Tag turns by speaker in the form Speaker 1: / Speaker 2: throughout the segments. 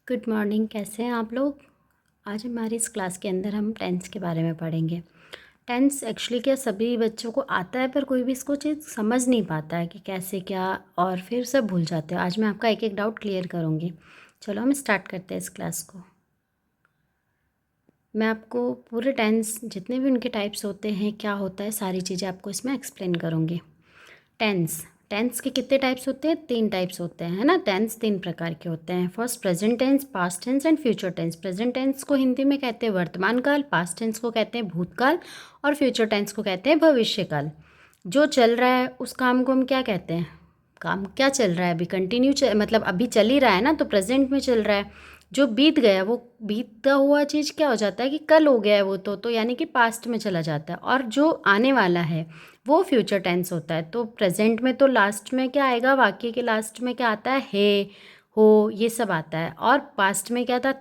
Speaker 1: Good morning. कैसे हैं आप लोग। आज हमारी इस क्लास के अंदर हम टेंस के बारे में पढ़ेंगे। टेंस एक्चुअली क्या सभी बच्चों को आता है, पर कोई भी इसको चीज़ समझ नहीं पाता है कि कैसे क्या, और फिर सब भूल जाते हो। आज मैं आपका एक एक डाउट क्लियर करूँगी। चलो हम स्टार्ट करते हैं इस क्लास को। मैं आपको पूरे टेंस जितने भी उनके टाइप्स होते हैं, क्या होता है, सारी चीज़ें आपको इसमें एक्सप्लेन करूँगी। टेंस टेंस के कितने टाइप्स होते हैं? 3 टाइप्स होते हैं, है ना। टेंस 3 प्रकार के होते हैं। First present tense, past tense and future tense. Present tense को हिंदी में कहते हैं वर्तमान काल, पास्ट टेंस को कहते हैं भूतकाल, और फ्यूचर टेंस को कहते हैं भविष्य काल। जो चल रहा है उस काम को हम क्या कहते हैं? काम क्या चल रहा है अभी, मतलब अभी चल ही रहा है ना, तो प्रेजेंट में चल रहा है। जो बीत गया वो बीता हुआ चीज़ क्या हो जाता है कि कल हो गया है वो, तो यानी कि पास्ट में चला जाता है। और जो आने वाला है वो फ्यूचर टेंस होता है। तो प्रेजेंट में तो लास्ट में क्या आएगा, वाक्य के लास्ट में क्या आता है हो, ये सब आता है। और पास्ट में क्या था,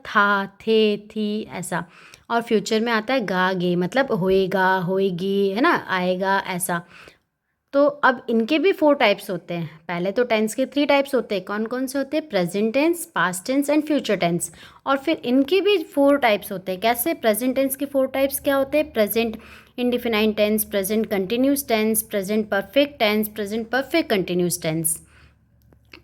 Speaker 1: थे, थी, ऐसा। और फ्यूचर में आता है गा गे, मतलब होएगा, होएगी, है ना, आएगा, ऐसा। तो अब इनके भी 4 टाइप्स होते हैं। पहले तो टेंस के 3 टाइप्स होते हैं। कौन कौन से होते हैं? Present tense, past tense and future tense. और फिर इनके भी 4 टाइप्स होते हैं। कैसे? प्रेजेंट टेंस के 4 टाइप्स क्या होते हैं? Present indefinite tense, present continuous tense, present perfect tense, present perfect continuous tense.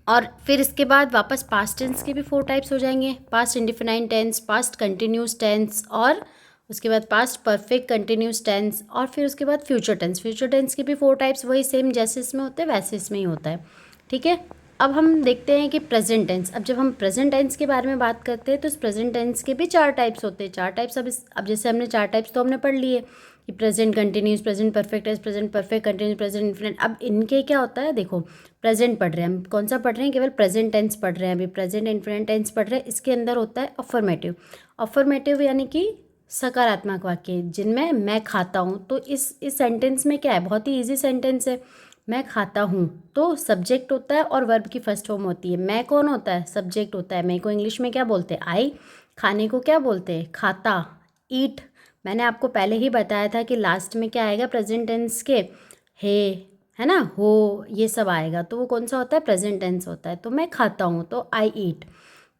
Speaker 1: और फिर इसके बाद वापस पास्ट टेंस के भी 4 टाइप्स हो जाएंगे। Past indefinite tense, past continuous tense, और उसके बाद पास्ट परफेक्ट कंटिन्यूस टेंस, और फिर उसके बाद फ्यूचर टेंस। फ्यूचर टेंस के भी 4 टाइप्स, वही सेम जैसे इसमें होते हैं वैसे इसमें ही होता है। ठीक है। अब हम देखते हैं कि प्रेजेंट टेंस। अब जब हम प्रेजेंट टेंस के बारे में बात करते हैं तो इस प्रेजेंट टेंस के भी 4 टाइप्स होते हैं। 4 टाइप्स अब जैसे हमने 4 टाइप्स तो हमने पढ़ लिए कि present continuous, present perfect tense, present perfect continuous, present infinite. अब इनके क्या होता है, देखो प्रेजेंट पढ़ रहे हैं हम, कौन सा पढ़ रहे हैं? केवल प्रेजेंट टेंस पढ़ रहे हैं अभी, प्रेजेंट इंफिनिट टेंस पढ़ रहे हैं। इसके अंदर होता है अफर्मेटिव। अफर्मेटिव यानी कि सकारात्मक वाक्य जिनमें मैं खाता हूँ। तो इस सेंटेंस में क्या है, बहुत ही ईजी सेंटेंस है। मैं खाता हूँ तो सब्जेक्ट होता है और वर्ब की फर्स्ट फॉर्म होती है। मैं कौन होता है? सब्जेक्ट होता है। मैं को इंग्लिश में क्या बोलते हैं? आई। खाने को क्या बोलते हैं? खाता, ईट। मैंने आपको पहले ही बताया था कि लास्ट में क्या आएगा प्रेजेंट टेंस के? है ना, हो, ये सब आएगा। तो वो कौन सा होता है? प्रेजेंट टेंस होता है। तो मैं खाता हूँ तो आई ईट।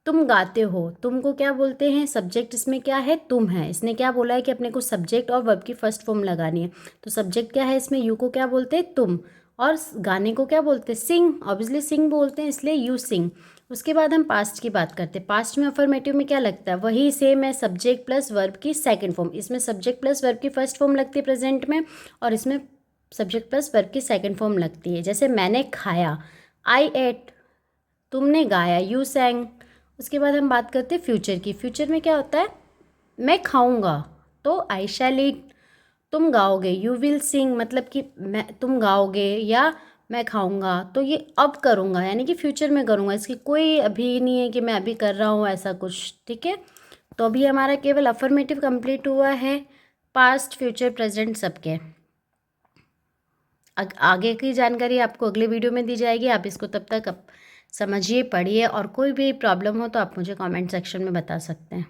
Speaker 1: तुम गाते हो, तुमको क्या बोलते हैं? सब्जेक्ट इसमें क्या है? तुम है। इसने क्या बोला है कि अपने को सब्जेक्ट और वर्ब की फर्स्ट फॉर्म लगानी है। तो सब्जेक्ट क्या है इसमें? यू को क्या बोलते हैं? तुम। और गाने को क्या बोलते हैं? सिंग। ऑब्वियसली सिंग बोलते हैं, इसलिए यू सिंग। उसके बाद हम पास्ट की बात करते हैं। पास्ट में अफर्मेटिव में क्या लगता है? वही सेम है, सब्जेक्ट प्लस वर्ब की सेकंड फॉर्म। इसमें सब्जेक्ट प्लस वर्ब की फर्स्ट फॉर्म लगती है प्रेजेंट में, और इसमें सब्जेक्ट प्लस वर्ब की सेकंड फॉर्म लगती है। जैसे मैंने खाया, आई एट। तुमने गाया, यू सैंग। उसके बाद हम बात करते हैं फ्यूचर की। फ्यूचर में क्या होता है? मैं खाऊंगा तो आई शैल ईट। तुम गाओगे, यू विल सिंग, मतलब कि तुम गाओगे या मैं खाऊंगा तो ये अब करूँगा, यानी कि फ्यूचर में करूँगा। इसकी कोई अभी नहीं है कि मैं अभी कर रहा हूँ ऐसा कुछ। ठीक है। तो अभी हमारा केवल अफर्मेटिव कंप्लीट हुआ है, पास्ट फ्यूचर प्रेजेंट सबके। आगे की जानकारी आपको अगले वीडियो में दी जाएगी। आप इसको तब तक समझिए, पढ़िए, और कोई भी प्रॉब्लम हो तो आप मुझे कमेंट सेक्शन में बता सकते हैं।